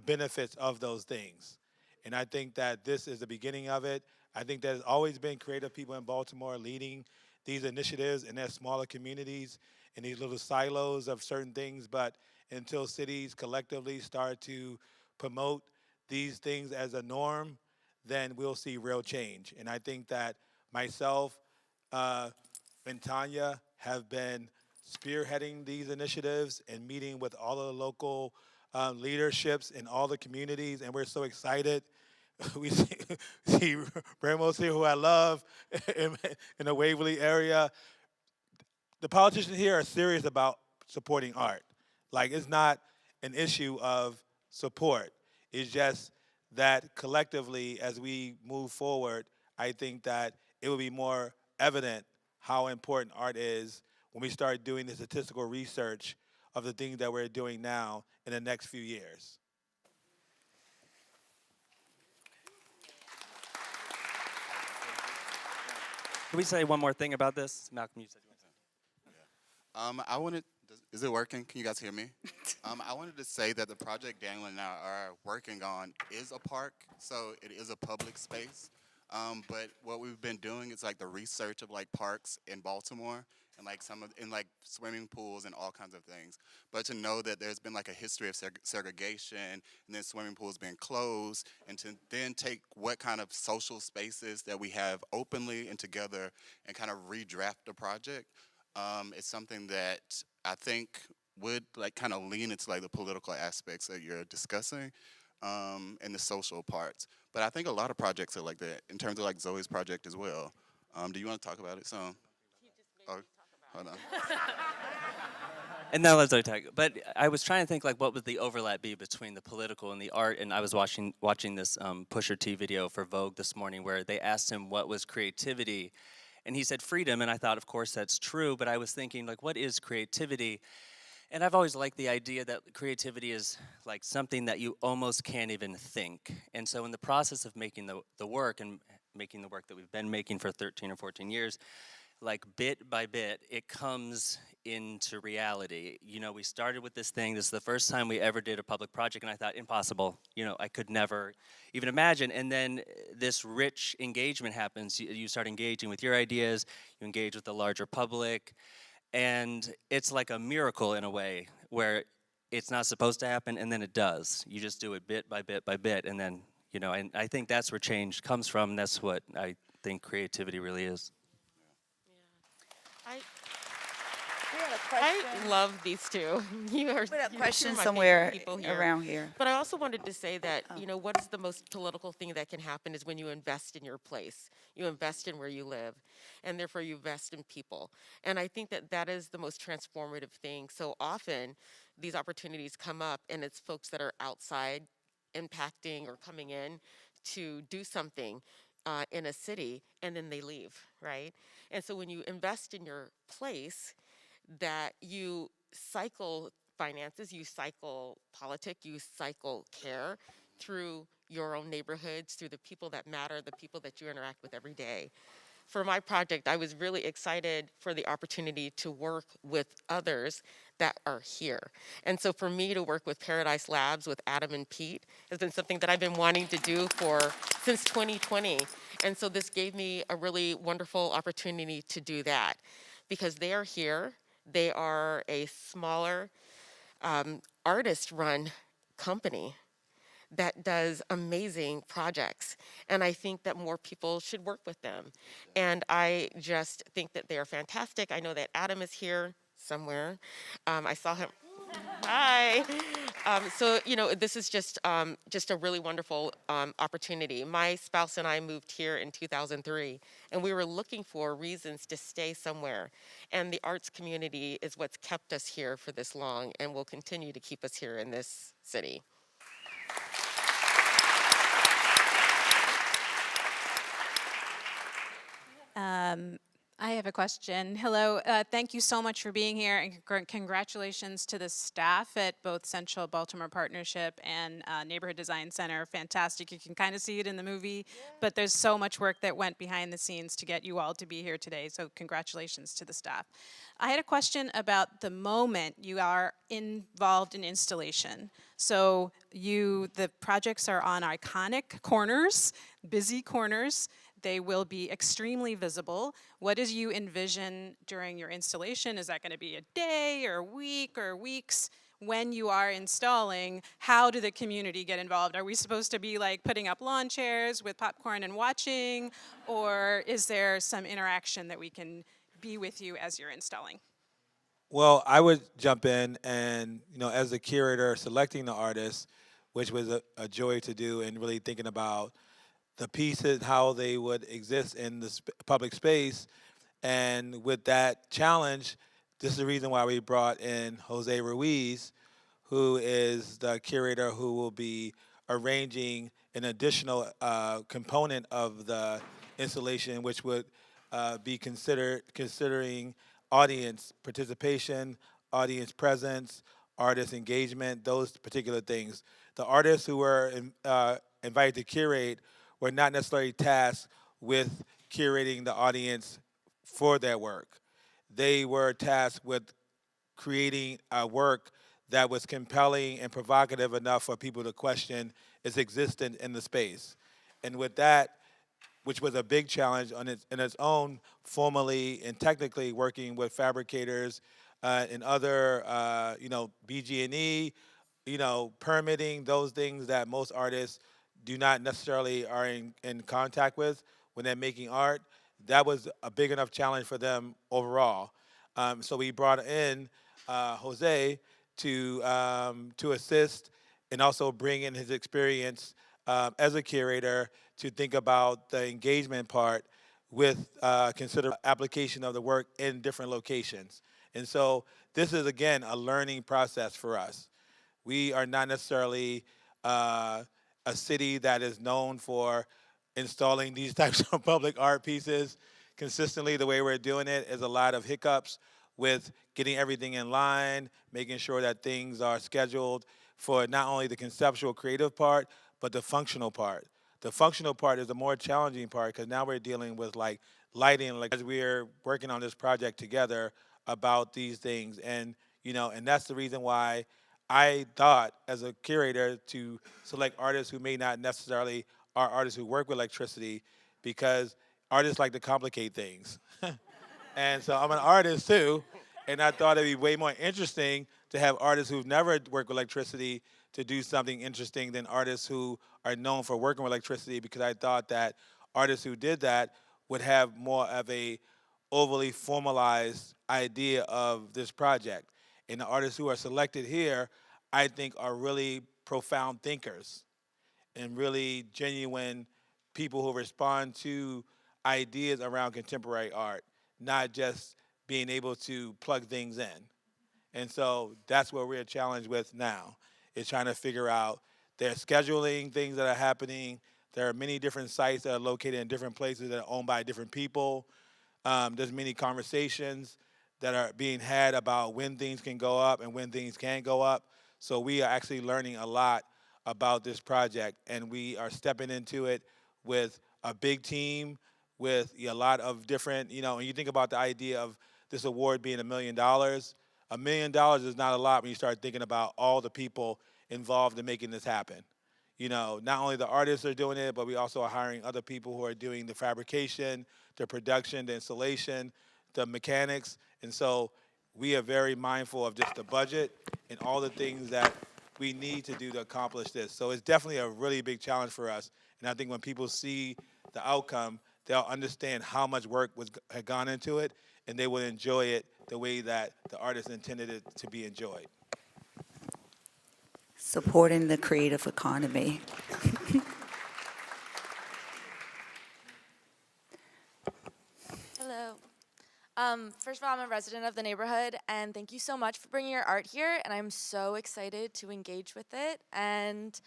benefits of those things. And I think that this is the beginning of it. I think there's always been creative people in Baltimore leading these initiatives in their smaller communities, in these little silos of certain things, but until cities collectively start to promote these things as a norm, then we'll see real change. And I think that myself and Tanya have been spearheading these initiatives and meeting with all of the local leaderships in all the communities, and we're so excited. We see Ramos here, who I love, in the Waverly area. The politicians here are serious about supporting art. Like, it's not an issue of support. It's just that collectively, as we move forward, I think that it will be more evident how important art is when we start doing the statistical research of the things that we're doing now in the next few years. Can we say one more thing about this? Malcolm, you said you wanted to. I wanted, is it working? Can you guys hear me? I wanted to say that the project Daniel and I are working on is a park, so it is a public space. But what we've been doing is like the research of like parks in Baltimore and like like swimming pools and all kinds of things. But to know that there's been like a history of segregation and then swimming pools being closed, and to then take what kind of social spaces that we have openly and together and kind of redraft the project, is something that I think would like kind of lean into like the political aspects that you're discussing, and the social parts. But I think a lot of projects are like that in terms of like Zoe's project as well. Do you want to talk about it some? Oh, hold on. And now let's talk. But I was trying to think like what would the overlap be between the political and the art. And I was watching this Pusha T video for Vogue this morning where they asked him what was creativity, and he said freedom. And I thought, of course, that's true. But I was thinking like, what is creativity? And I've always liked the idea that creativity is like something that you almost can't even think. And so in the process of making the work and making the work that we've been making for 13 or 14 years, like bit by bit, it comes into reality. You know, we started with this thing. This is the first time we ever did a public project, and I thought, impossible. You know, I could never even imagine. And then this rich engagement happens. You start engaging with your ideas. You engage with the larger public. And it's like a miracle in a way where it's not supposed to happen, and then it does. You just do it bit by bit by bit, and then, you know, and I think that's where change comes from. And that's what I think creativity really is. I love these two. You are Put a you're question two of my somewhere favorite people here. around here. But I also wanted to say that, you know, what is the most political thing that can happen is when you invest in your place. You invest in where you live, and therefore you invest in people. And I think that that is the most transformative thing. So often these opportunities come up, and it's folks that are outside impacting or coming in to do something in a city, and then they leave, right? And so when you invest in your place, that you cycle finances, you cycle politics, you cycle care through your own neighborhoods, through the people that matter, the people that you interact with every day. For my project, I was really excited for the opportunity to work with others that are here. And so for me to work with Paradise Labs with Adam and Pete has been something that I've been wanting to do since 2020. And so this gave me a really wonderful opportunity to do that because they are here. They are a smaller artist-run company that does amazing projects. And I think that more people should work with them. And I just think that they are fantastic. I know that Adam is here somewhere. I saw him. Hi. So, you know, this is just a really wonderful opportunity. My spouse and I moved here in 2003, and we were looking for reasons to stay somewhere. And the arts community is what's kept us here for this long and will continue to keep us here in this city. I have a question. Hello, thank you so much for being here, and congratulations to the staff at both Central Baltimore Partnership and Neighborhood Design Center. Fantastic. You can kind of see it in the movie, but there's so much work that went behind the scenes to get you all to be here today, so congratulations to the staff. I had a question about the moment you are involved in installation. So the projects are on iconic corners, busy corners. They will be extremely visible. What did you envision during your installation? Is that going to be a day or a week or weeks? When you are installing, how do the community get involved? Are we supposed to be like putting up lawn chairs with popcorn and watching? Or is there some interaction that we can be with you as you're installing? Well, I would jump in and, you know, as a curator selecting the artists, which was a joy to do, and really thinking about the pieces, how they would exist in the public space. And with that challenge, this is the reason why we brought in Jose Ruiz, who is the curator who will be arranging an additional component of the installation, which would be considering audience participation, audience presence, artist engagement, those particular things. The artists who were invited to curate were not necessarily tasked with curating the audience for their work. They were tasked with creating a work that was compelling and provocative enough for people to question its existence in the space. And with that, which was a big challenge in its own, formally and technically working with fabricators and other, BG&E, permitting, those things that most artists do not necessarily are in contact with when they're making art. That was a big enough challenge for them overall. So we brought in Jose to assist and also bring in his experience as a curator to think about the engagement part with consider application of the work in different locations. And so this is, again, a learning process for us. We are not necessarily a city that is known for installing these types of public art pieces consistently. The way we're doing it is a lot of hiccups with getting everything in line, making sure that things are scheduled for not only the conceptual creative part, but the functional part. The functional part is the more challenging part because now we're dealing with like lighting, like as we're working on this project together about these things. And, and that's the reason why I thought as a curator to select artists who may not necessarily are artists who work with electricity, because artists like to complicate things. And so I'm an artist too, and I thought it'd be way more interesting to have artists who've never worked with electricity to do something interesting than artists who are known for working with electricity, because I thought that artists who did that would have more of a overly formalized idea of this project. And the artists who are selected here, I think, are really profound thinkers and really genuine people who respond to ideas around contemporary art, not just being able to plug things in. And so that's what we're challenged with now, is trying to figure out their scheduling, things that are happening. There are many different sites that are located in different places that are owned by different people. There's many conversations that are being had about when things can go up and when things can't go up. So we are actually learning a lot about this project, and we are stepping into it with a big team, with a lot of different, and you think about the idea of this award being $1 million. $1 million is not a lot when you start thinking about all the people involved in making this happen. Not only the artists are doing it, but we also are hiring other people who are doing the fabrication, the production, the installation, the mechanics. And so we are very mindful of just the budget and all the things that we need to do to accomplish this. So it's definitely a really big challenge for us. And I think when people see the outcome, they'll understand how much work had gone into it, and they will enjoy it the way that the artist intended it to be enjoyed. Supporting the creative economy. Hello. First of all, I'm a resident of the neighborhood, and thank you so much for bringing your art here, and I'm so excited to engage with it. And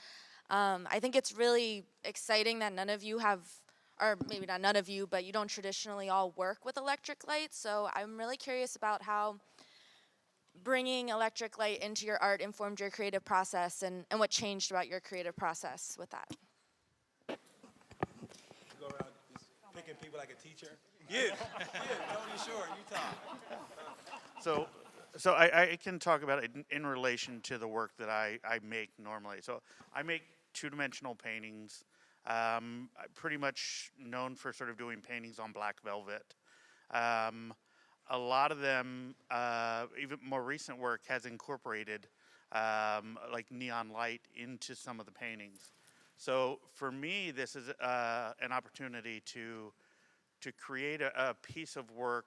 I think it's really exciting that none of you have, or maybe not none of you, but you don't traditionally all work with electric light, so I'm really curious about how bringing electric light into your art informed your creative process, and what changed about your creative process with that. Go around just picking people like a teacher. Yeah, Tony Shore, you talk. So I can talk about it in relation to the work that I make normally. So I make two-dimensional paintings. I'm pretty much known for sort of doing paintings on black velvet. A lot of them, even more recent work, has incorporated like neon light into some of the paintings. So for me, this is an opportunity to create a piece of work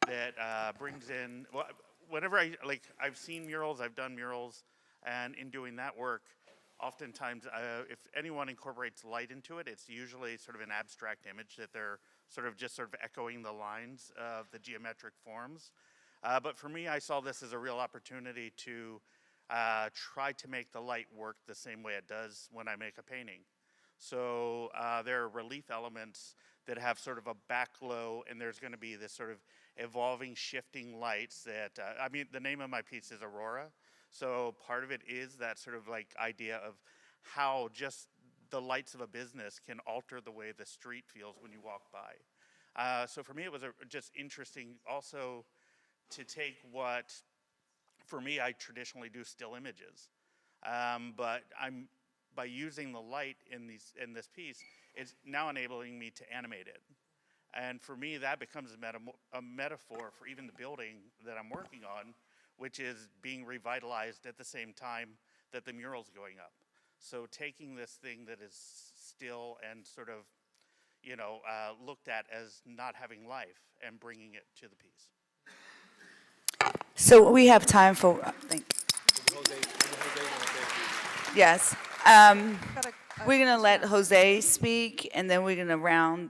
that brings in, well, whenever I've seen murals, I've done murals, and in doing that work, oftentimes if anyone incorporates light into it, it's usually sort of an abstract image that they're sort of echoing the lines of the geometric forms. But for me, I saw this as a real opportunity to try to make the light work the same way it does when I make a painting. So there are relief elements that have sort of a back glow, and there's going to be this sort of evolving, shifting lights that, the name of my piece is Aurora. So part of it is that sort of like idea of how just the lights of a business can alter the way the street feels when you walk by. So for me, it was just interesting also to take what for me, I traditionally do still images, but by using the light in this piece, it's now enabling me to animate it. And for me, that becomes a metaphor for even the building that I'm working on, which is being revitalized at the same time that the mural's going up. So taking this thing that is still and sort of, looked at as not having life and bringing it to the piece. So we have time for, yes. We're going to let Jose speak, and then we're going to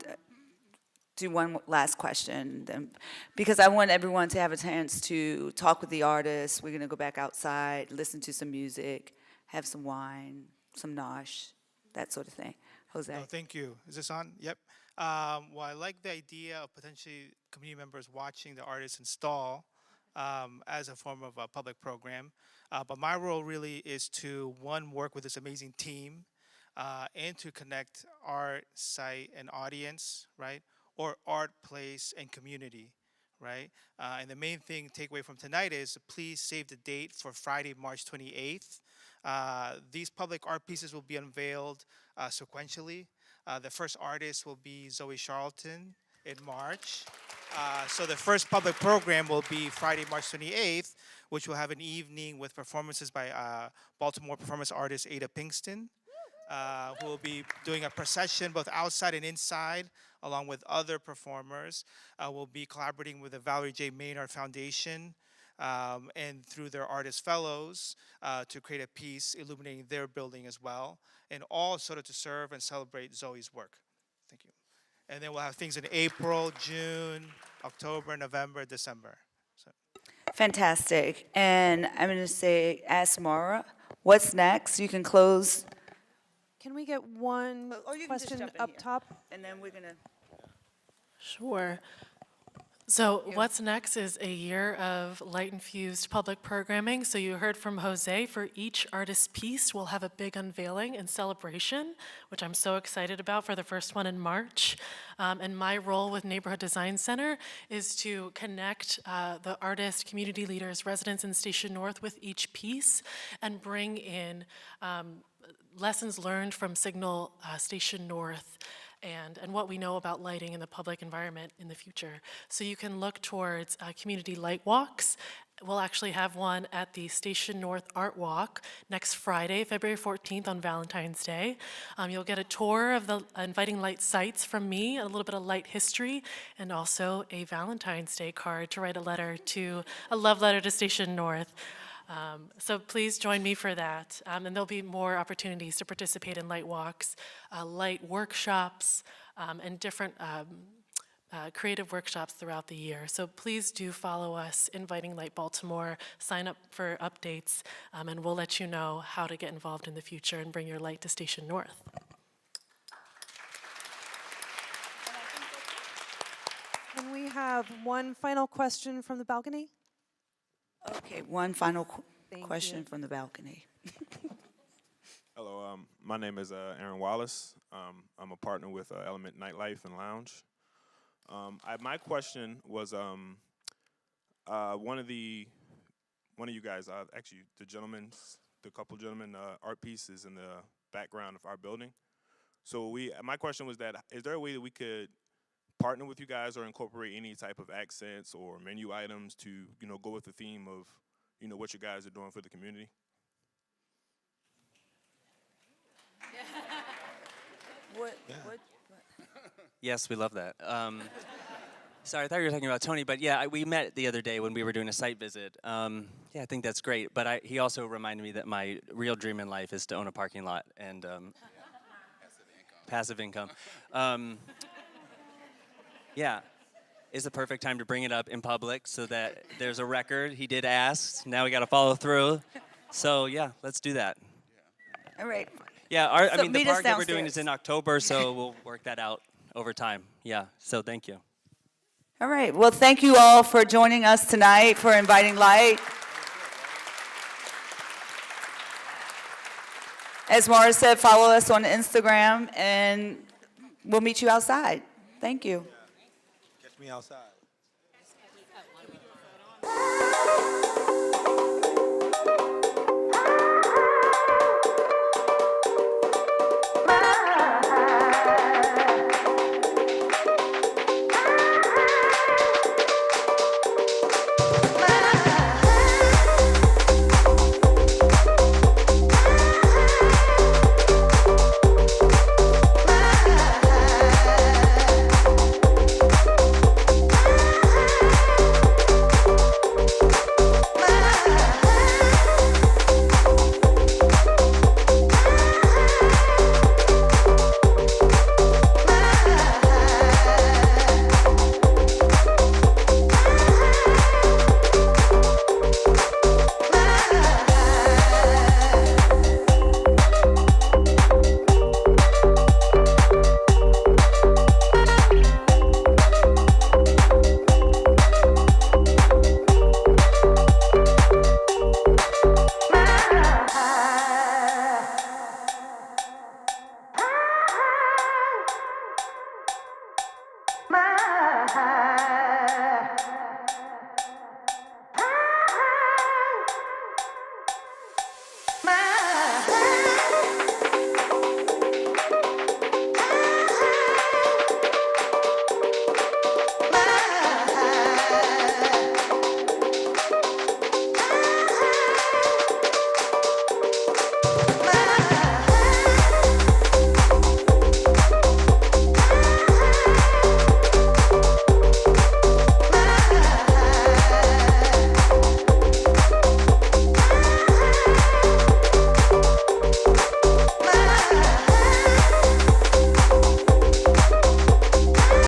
do one last question. Because I want everyone to have a chance to talk with the artists. We're going to go back outside, listen to some music, have some wine, some nosh, that sort of thing. Jose. Oh, thank you. Is this on? Yep. Well, I like the idea of potentially community members watching the artists install as a form of a public program. But my role really is to, one, work with this amazing team and to connect art, site, and audience, right? Or art, place, and community, right? And the main thing takeaway from tonight is please save the date for Friday, March 28th. These public art pieces will be unveiled sequentially. The first artist will be Zoe Charlton in March. So the first public program will be Friday, March 28th, which will have an evening with performances by Baltimore performance artist Ada Pinkston, who will be doing a procession both outside and inside, along with other performers. We'll be collaborating with the Valerie J. Maynard Foundation and through their artist fellows to create a piece illuminating their building as well, and all sort of to serve and celebrate Zoe's work. Thank you. And then we'll have things in April, June, October, November, December. So. Fantastic. And I'm going to ask Mara, what's next? You can close. Can we get one question up top? And then we're going to. Sure. So what's next is a year of light-infused public programming. So you heard from Jose, for each artist piece, we'll have a big unveiling and celebration, which I'm so excited about for the first one in March. And my role with Neighborhood Design Center is to connect the artists, community leaders, residents in Station North with each piece and bring in lessons learned from Signal Station North and what we know about lighting in the public environment in the future. So you can look towards community light walks. We'll actually have one at the Station North Art Walk next Friday, February 14th on Valentine's Day. You'll get a tour of the Inviting Light sites from me, a little bit of light history, and also a Valentine's Day card to write a love letter to Station North. So please join me for that. And there'll be more opportunities to participate in light walks, light workshops, and different creative workshops throughout the year. So please do follow us, Inviting Light Baltimore, sign up for updates, and we'll let you know how to get involved in the future and bring your light to Station North. Can we have one final question from the balcony? Okay, one final question from the balcony. Hello, my name is Aaron Wallace. I'm a partner with Element Nightlife and Lounge. My question was one of you guys, actually the couple gentlemen, art pieces in the background of our building. So my question was that, is there a way that we could partner with you guys or incorporate any type of accents or menu items to, go with the theme of, what you guys are doing for the community? What? Yes, we love that. Sorry, I thought you were talking about Tony, but yeah, we met the other day when we were doing a site visit. Yeah, I think that's great, but he also reminded me that my real dream in life is to own a parking lot and passive income. Yeah, it's the perfect time to bring it up in public so that there's a record. He did ask. Now we got to follow through. So yeah, let's do that. All right. Yeah, the meet park us that we're doing downstairs. is in October, so we'll work that out over time. Yeah, so thank you. All right. Well, thank you all for joining us tonight, for Inviting Light. As Mara said, follow us on Instagram, and we'll meet you outside. Thank you. Catch me outside.